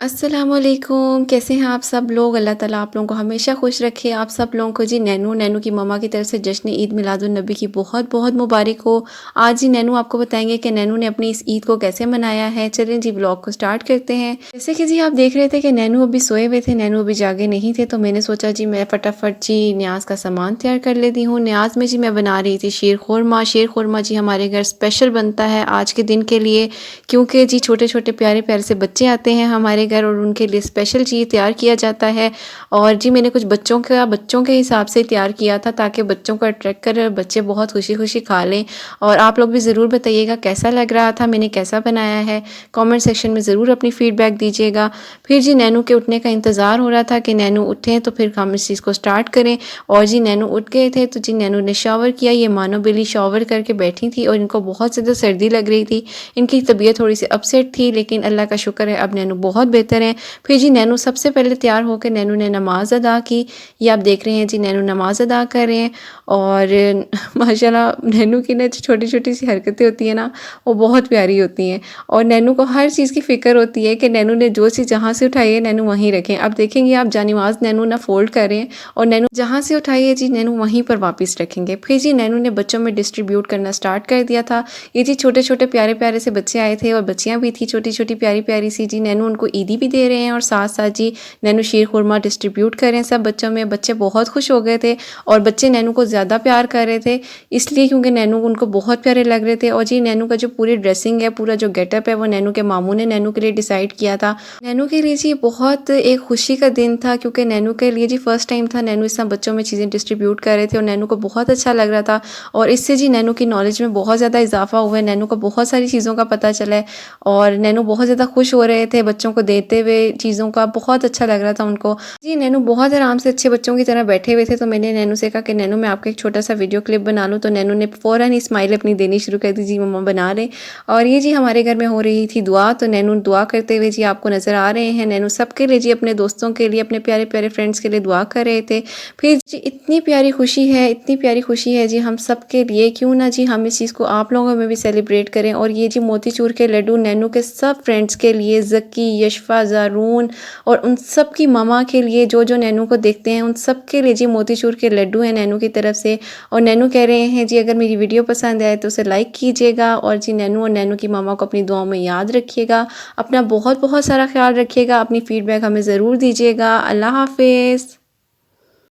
अस्सलामुअलैकुम, कैसे हैं आप सब लोग। अल्लाह ताला आप लोगों को हमेशा खुश रखे। आप सब लोगों को जी नैनू की मम्मा की तरफ से जश्न ईद मिलादुन्नबी की बहुत बहुत मुबारक हो। आज जी नैनू आपको बताएंगे कि नैनू ने अपनी इस ईद को कैसे मनाया है। चलें जी व्लॉग को स्टार्ट करते हैं। जैसे कि जी आप देख रहे थे कि नैनू अभी सोए हुए थे, नैनू अभी जागे नहीं थे, तो मैंने सोचा जी मैं फटाफट जी न्याज का सामान तैयार कर लेती हूँ। न्याज में जी मैं बना रही थी शीर खुरमा। शीर खुरमा जी हमारे घर स्पेशल बनता है आज के दिन के लिए, क्योंकि जी छोटे छोटे प्यारे प्यारे से बच्चे आते हैं हमारे घर और उनके लिए स्पेशल चीज़ तैयार किया जाता है। और जी मैंने कुछ बच्चों के हिसाब से तैयार किया था ताकि बच्चों को अट्रैक्ट कर बच्चे बहुत खुशी खुशी खा लें। और आप लोग भी ज़रूर बताइएगा कैसा लग रहा था, मैंने कैसा बनाया है। कमेंट सेक्शन में ज़रूर अपनी फ़ीडबैक दीजिएगा। फिर जी नैनू के उठने का इंतज़ार हो रहा था कि नैनू उठें तो फिर हम इस चीज़ को स्टार्ट करें। और जी नैनू उठ गए थे तो जी नैनू ने शावर किया। ये मानो बिल्ली शावर करके बैठी थी और इनको बहुत ज़्यादा सर्दी लग रही थी। इनकी तबीयत थोड़ी सी अपसेट थी, लेकिन अल्लाह का शुक्र है अब नैनू बहुत बेहतर हैं। फिर जी नैनू सबसे पहले तैयार होकर नैनू ने नमाज़ अदा की। ये आप देख रहे हैं जी नैनू नमाज़ अदा कर रहे हैं। और माशाल्लाह नैनू की ना छोटी छोटी सी हरकतें होती हैं ना, वो बहुत प्यारी होती हैं। और नैनू को हर चीज़ की फ़िक्र होती है कि नैनू ने जो चीज़ जहाँ से उठाई है नैनू वहीं रखें। अब देखेंगे आप जानिमाज़ नैनू ना फ़ोल्ड कर रहे हैं और नैनू जहाँ से उठाई है जी नैनू वहीं पर वापस रखेंगे। फिर जी नैनू ने बच्चों में डिस्ट्रीब्यूट करना स्टार्ट कर दिया था। ये जी छोटे छोटे प्यारे प्यारे से बच्चे आए थे और बच्चियाँ भी थी छोटी छोटी प्यारी प्यारी सी। जी नैनू उनको ईदी भी दे रहे हैं और साथ साथ जी नैनू शीर खुरमा डिस्ट्रीब्यूट कर रहे हैं सब बच्चों में। बच्चे बहुत खुश हो गए थे और बच्चे नैनू को ज़्यादा प्यार कर रहे थे, इसलिए क्योंकि नैनू उनको बहुत प्यारे लग रहे थे। और जी नैनू का जो पूरी ड्रेसिंग है, पूरा जो गेटअप है, वो नैनू के मामू ने नैनू के लिए डिसाइड किया था। नैनू के लिए जी बहुत एक खुशी का दिन था, क्योंकि नैनू के लिए जी फर्स्ट टाइम था नैनू इस तरह बच्चों में चीज़ें डिस्ट्रीब्यूट कर रहे थे और नैनू को बहुत अच्छा लग रहा था। और इससे जी नैनू की नॉलेज में बहुत ज़्यादा इजाफा हुआ है, नैनू को बहुत सारी चीज़ों का पता चला है और नैनू बहुत ज़्यादा खुश हो रहे थे बच्चों को देते हुए चीज़ों का, बहुत अच्छा लग रहा था उनको। जी नैनू बहुत आराम से अच्छे बच्चों की तरह बैठे हुए थे, तो मैंने नैनू से कहा कि नैनू मैं आपका एक छोटा सा वीडियो क्लिप बना लूँ, तो नैनू ने फ़ौरन ही स्माइल अपनी देनी शुरू कर दी। जी मम्मा बना रहे। और ये जी हमारे घर में हो रही थी दुआ, तो नैनू दुआ करते हुए जी आपको नज़र आ रहे हैं। नैनू सबके लिए जी अपने दोस्तों के लिए, अपने प्यारे प्यारे फ्रेंड्स के लिए दुआ कर रहे थे। फिर जी इतनी प्यारी खुशी है, इतनी प्यारी खुशी है जी हम सब के लिए, क्यों ना जी हम इस चीज़ को आप लोगों में भी सेलिब्रेट करें। और ये जी मोतीचूर के लड्डू नैनू के सब फ्रेंड्स के लिए, ज़की, यशफ़ा, ज़ारून और उन सब की ममा के लिए, जो जो नैनू को देखते हैं उन सब के लिए जी मोतीचूर के लड्डू हैं नैनू की तरफ से। और नैनू कह रहे हैं जी अगर मेरी वीडियो पसंद आए तो उसे लाइक कीजिएगा और जी नैनू और नैनू की ममा को अपनी दुआओं में याद रखिएगा। अपना बहुत बहुत सारा ख्याल रखिएगा। अपनी फ़ीडबैक हमें ज़रूर दीजिएगा। अल्लाह हाफ़िज़।